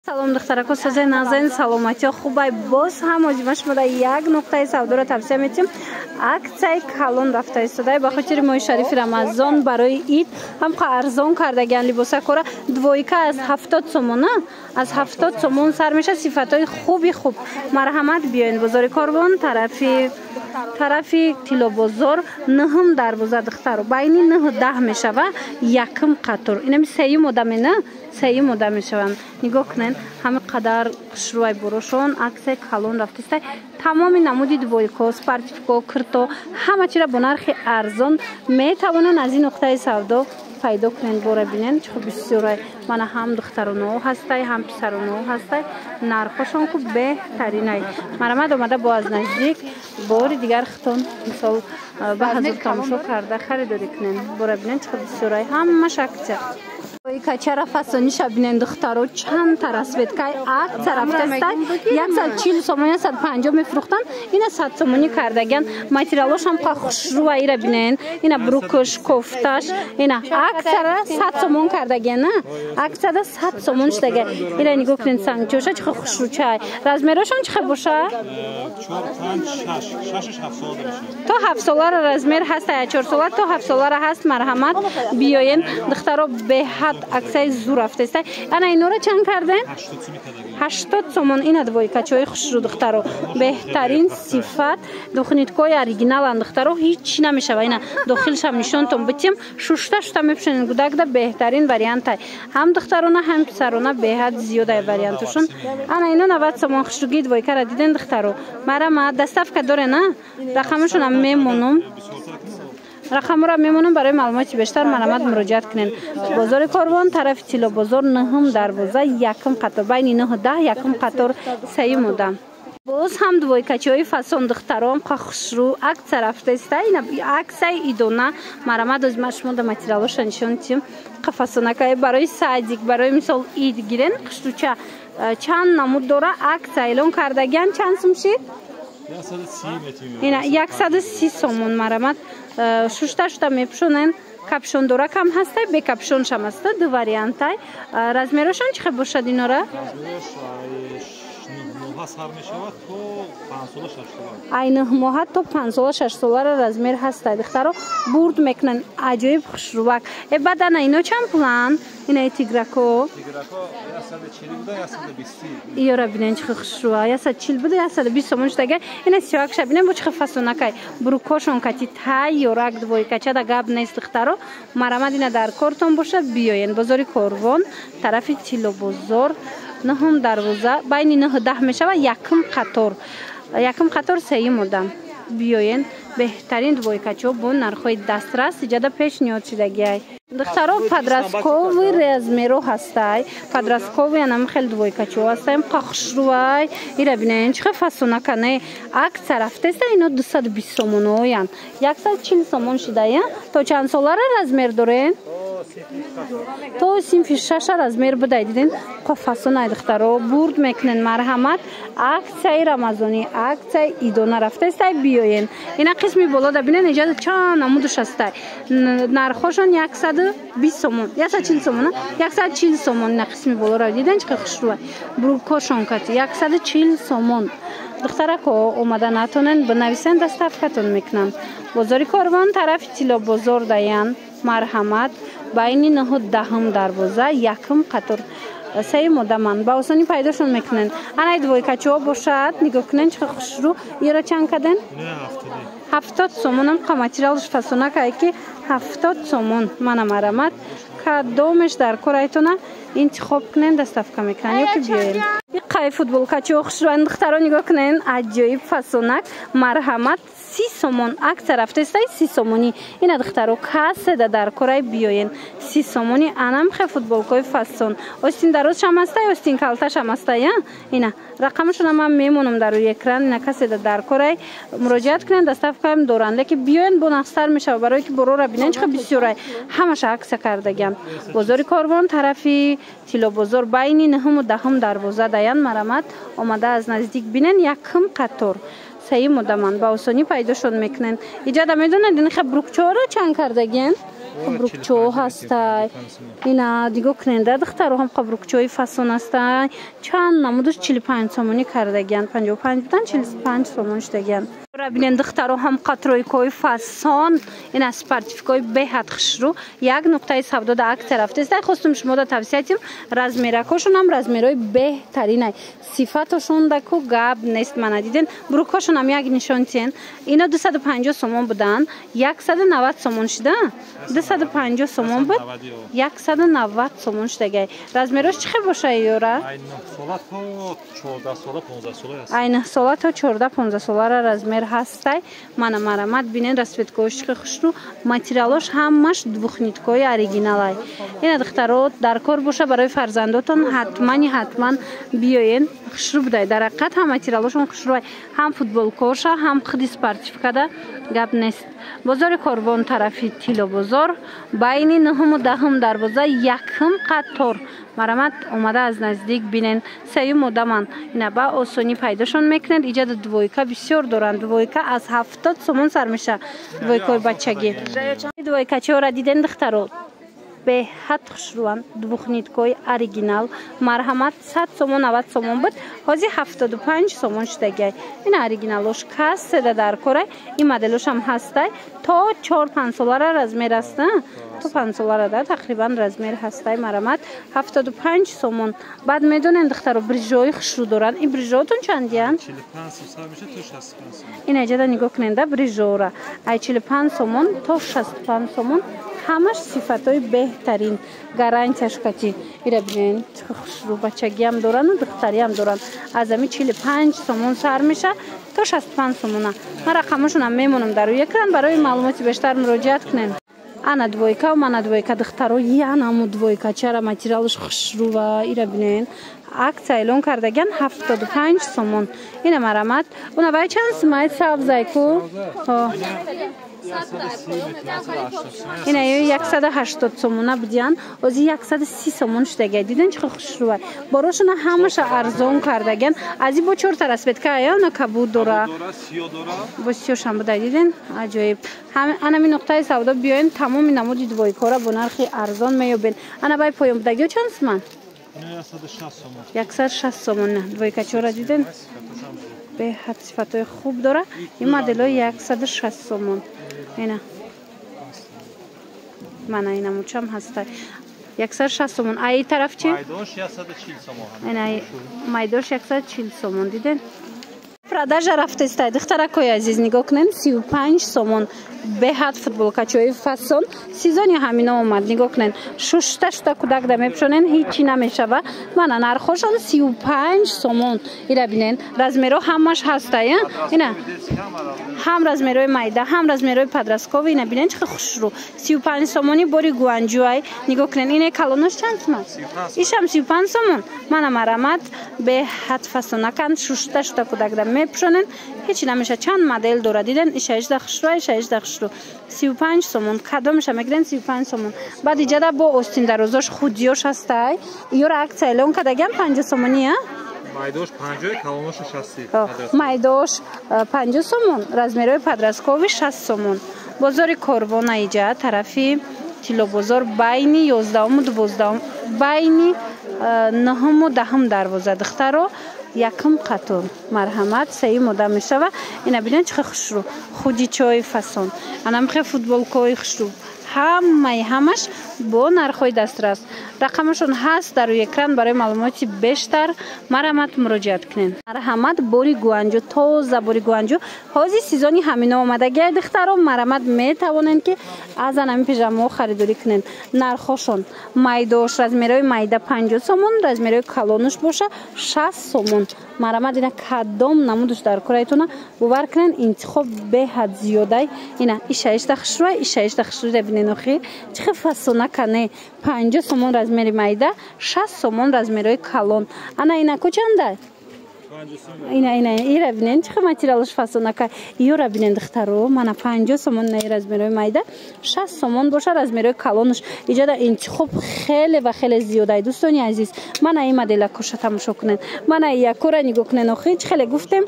سلام دخترکو سازه نازنین سلامتی خوبای باز هم آجیمش مده یک نقطه سودا را توصیه میتیم акцияи калон рафта истода ба хотири моҳи шарифи рамазон барои ид ҳам арзон кардагиан либосакора двойка аз 70 сомон аз 70 сомон сар меша сифатҳои хуби хуб марҳамат биёин бозори корвон тарафи тилобозор ниҳм дарвоза духтаро байни 9-10 мешава якм қатор инами сеи мода мена сеи мода мешаванд нигоҳ кунед ҳами қадар хушрӯай борошон аксияи калон рафтаистай тамоми намуди двойко спортивко кирто ҳама чира бо нархи арзон метавонанд аз ин нуқтаи савдо пайдо кунед бора бинед чӣ бисёрай мана ҳам духтароно ҳастай ҳам писароно ҳастай нархошон ку беҳтаринай марамад омада бо аз наздик бори дигар хитон мисол ба ҳазор тамошо карда харидорӣ кунед бора бинед чӣ бисёрай ҳамаш аксия качара фасониша бинен духтаро чанд та расветкай акция рафтастай 140 сомон 150 мефурухтанд ина 100 сомони кардагиан материалошам қа хушрӯа ира бинен ина брукуш кофташ ина акцияра 100 сомон кардагиан акцияда 100 сомон штага ира нигоҳ кунед сангчоша чихо хушрӯчай размерошон чихо боша 4-5 то 7 солара размер ҳаст 4 сола то 7 солара ҳаст марҳамат биёен духтаро беҳад аксияи зур рафтаистай ана инора чанд карден 80 сомон ина двойкачои хушрӯ духтаро беҳтарин сифат духниткои оригиналан духтаро ҳеҷ намешава ина дохилшам нишонтон битим шушта мепушанед гудагда беҳтарин вариантай ҳам духтарона ҳам писарона беҳад зиёдай вариантушон ана ино 90 сомон хушрӯгии двойкара диден духтаро марама доставка дорена рақамашонам мемонум рақамро мемонам барои маълумоти бештар марамад муроҷиат кунед бозори корвон тарафи тилобозор ниҳм дарвоза якм қатор байни 9-10 якм қатор саи мода боз ҳам двойкачиҳои фасон духтаром қа хушрӯ акция рафтаиста ина аксияи идона марамад озмашмода материалоша нишон дитим қа фасонакай барои садик барои мисол ид гирен хушрӯча чанд намуд дора акция эълон кардагиан чанд сум шид ина 130 сомон марамад шушта мепушонен капшон дора кам ҳастай бе капшоншам аста ду вариантай размерошон чихе бошад инора ай 9 моҳа то 5 сола 6 солара размер ҳастай духтаро бурд мекунен аҷоиб хушрӯвак бадана ино чанд пулан инаи тиграко иёра бинен чихе хушрӯа 140 буда 120 сомон штага ина сиёакша бинен бо чихе фасонакай брукошон кати тайёрак двойкачада гап нест духтаро марамад ина дар кортон бошад биёен бозори корвон тарафи тилобозор ниҳм дарвоза байни 9-10 мешава якм қатор саи мода биёен беҳтарин двойкачо бо нархҳои дастрас иҷада пешниҳод шудагиай духтаро подросткови размеро ҳастай подросткови анам хел двойкачо ҳастаем қа хушрӯай ира бинен чихе фасонакане акция рафтаиста ино 220 сомоноян 140 сомон шудая то чанд солара размер дорен то синфи 6 размер будай диден қа фасонай духтаро бурд мекунен марҳамат акцияи рамазонӣ акцияи идона рафтаистай биёен ина қисми болода бинен иҷада чанд намудуш ҳастай нархошон 120 сомон 140 сомон 140 сомон ина қисми болора диден чихе хушрӯа брукошон кати 140 сомон духтарако омада натонен бинависен доставкатон мекунам бозори корвон тарафи тилобозор даян марҳамат байни 9-10 дарвоза якм қатор саи модаман ба осонӣ пайдошон мекунен анаи двойкачиҳо бошад нигоҳ кунен чихе хушрӯ иёра чанд каден 70 сомонам қа материалш фасонакай ки 70 сомон мана марамад кадомеш дар корайтона интихоб кунен доставка мекунен ёки биёен қай футболкачиҳо хушрӯанд духтаро нигоҳ кунен аҷоиб фасонак марҳамат 30 сомон акция рафтаистай 30 сомонӣ ина духтаро каседа дар корай биёен 30 сомонӣ анам хе футболкаи фасон остин дарозшам ҳастай остин калташам ҳастай ина рақамашонам ман мемонам дар рӯи экран ина каседа дар корай муроҷиат кунен доставкаам доранд лекин биёен бо нақстар мешава барое ки борора бинен чихе бисёрай ҳамаша акция кардагиан бозори корвон тарафи тилобозор байни 9-10 дарвоза даян марамад омада аз наздик бинен якм қатор سعی مدامن با آسانی پیداشون میکنن. اینجا دا میدونن این خب بروکچو رو چند کردگین؟ بروکچو هستای اینا دیگه کننده دخترو هم بروکچوی فاسون هستای چند نمودش 45 سومونی کردگین 55 بودن 45 سومون شدگین را بینن دخترو هم قطروی کوی فاسون این اسپارتیفیکوی بهت خشرو یک نقطه سودا دا اکثر رفته است خواستم شما دا توصیه کنم رزمیرکاشون هم رزمیرای بهترینه صفاتشون دکو گاب نیست من دیدن بروکاشون هم یک نشان تین اینا 250 سومون بودن 190 سومون شده 250 سومون بود 190 سومون شده رزمیراش چه باشه یورا این سالا تا 14 15 ساله را رزمیر هسته من مرمت بینن رسوت کوشش خشنو ماتریالش همش دوخنیتکوی اوریجینال این دخترو در کار باشه برای فرزنداتون حتما بیاین خشرو بده در حقیقت هم ماتریالشون خشرو هم فوتبال کوشه هم خدی سپارتیفیکادا گپ نیست بازار کاروان طرفی تیلو بازار بین نهم و دهم دروازه یکم قطار مرمت اومده از نزدیک بینن سعی مدامن اینا با آسانی پیداشون میکنند ایجاد دویکا بسیار دارند دویکا از 70 سومون سر میشه دویکای بچگی دویکا چه را دیدن دخترو به حد خشروان دوخنیتکوی اوریجینال مرحمت 100 سومون 90 سومون بود حاضی 75 سومون شدگی این اوریجینالش کس در کره این مدلش هم هسته تا 4-5 ساله را رزمیر هسته تو 5 ساله را تقریبا رزمیر هسته مرحمت 75 سومون بعد میدونن دخترو بریجوی خشرو دارن این بریجوتون چندیان 45 سومون میشه تا 65 سومون این اجازه نگاه کننده بریجورا ای 45 سومون تا 65 سومون همش صفاتای بهترین گارانتیش کتی ایرا ببین خشرو بچگی هم دارن و دختری هم دارن از امی 45 سومون سر میشه تا 65 سومونه من رقمشون هم میمونم در روی اکران برای معلوماتی بیشتر مراجعه کنین انا دویکا و من دویکا دخترو یعنی دویکا چرا ماتریالش خشرو و ایرا ببین عکس اعلان کردگن 75 سومون اینه مرمت اون باید چند سمایت سبزای کو اینه 180 سومونه بدیان از 130 سومون شدگی دیدن چه خشروه براشون همش ارزون کردگن از این با 4 تا رسبت که یا نه کبود داره بسیار شنبه دیدن عجیب انا می نقطه سودا بیاین تمام نمودی دوای کارا با نرخ ارزان میابین انا باید پایم بدگی چند سومن 160 سومون دوای کچورا دیدن به حد صفاتای خوب داره این مدل 160 سومون اینا من اینا موچم هسته 160 سومون ای طرف چی؟ مایدوش 140 سومون اینا مایدوش 140 سومون دیدن продажа رفته است دختر کوی عزیز نگاه کنین 35 سومون به حد فوتبال کچوی فاسون سیزونی همینا اومد نگاه کنین ششتا کودک دم میپشونن هیچی نمیشه و من نرخوشون 35 سومون اینا ببینین رزمیرو همش هسته اینا هم رزمیروی مایده هم رزمیروی پدرسکوی اینا ببینین چه خوش رو 35 سومونی بوری گوانجوی نگاه کنین اینه کالونش چند سومون ایشم 35 سومون من مرمت به حد فاسون کن ششتا کودک دم میپشونن هیچی نمیشه چند مدل داره دیدن ایشش دخشرو 35 سومون کدامش میگن 35 سومون بعد ایجاده با استین درازش خودیوش هسته یور عکس اعلان کردگم 50 سومونیه مایدوش 50 کالونش 60 مایدوش 50 سومون رزمیروی پدرسکوی 60 سومون بازار کاروان ایجا طرفی تیلو بازار بین 11 و 12 بین 9 و 10 دروازه دخترو یکم قطور مرحمت سعی مدام میشه و اینا ببینن چه خوش رو خودی چای فاسون انا میخوام فوتبال کوی خوش رو همش با نرخ‌های دسترس رقمشون هست در روی اکران برای معلوماتی بیشتر مرحمت مراجعت کنین مرحمت بوری گوانجو تازه بوری گوانجو حاضی سیزونی همینا اومدگی دخترم مرحمت میتوانن که از همین پیژامو خریداری کنین نرخشون مایدوش رزمیروی مایده 50 سومون رزمیروی کالونش باشه 60 سومون مرحمت اینا کدام نمودش در کرایتون باور کنین انتخاب به حد زیاده اینا ایشش دخشرو ایشش دخشرو ببینین اخی چه فاسونه کنه 50 سومون رزمیری مایده 60 سومون رزمیروی کالون انا اینا کجانده اینا ایرا ببینین چه ماتریالش فاسونه که یورا ببینین دخترو من 50 سومون نه رزمیروی مایده 60 سومون باشه رزمیروی کالونش ایجاد انتخاب خیلی و خیلی زیاده دوستانی عزیز من این مدل کوشا تماشا کنین من یک کورا نگاه کنین اخی خیلی گفتم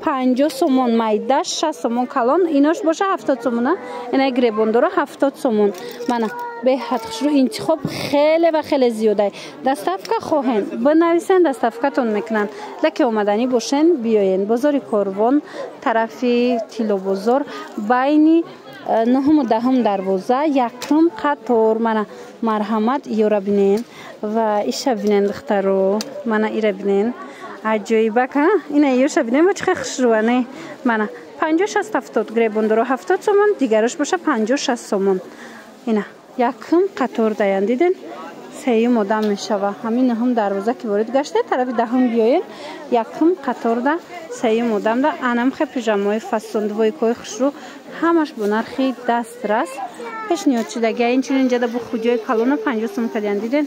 50 сомон майда 60 сомон калон инош боша 70 сомона ина гребондора 70 сомон мана беҳад хушрӯ интихоб хеле ва хеле зиёда доставка хоҳен бинависен доставкатон мекунанд лаки омадани бошен биёен бозори Корвон тарафи Тилобозор байни 9-10 дарвоза якум қатор мана марҳамат иёра бинен ва иша бинен духтаро мана ира бинен аҷоиба ка ина иёша бинен ва чихе хушрӯа не мана 50-60 гребондоро 70 сомон дигарош боша 50-60 сомон ина якум қатор даян диден сеюм одам мешава ҳамин 9 дарвоза ки ворид гаште тарафи 10 биёен якум қаторда сеюм одамда анамхе пижамои фасон двойкои хушрӯ ҳамаш бо нархи дастрас пешниҳод шудагия инчунин ҷада бо хуҷои калона 50 сом кадиян диден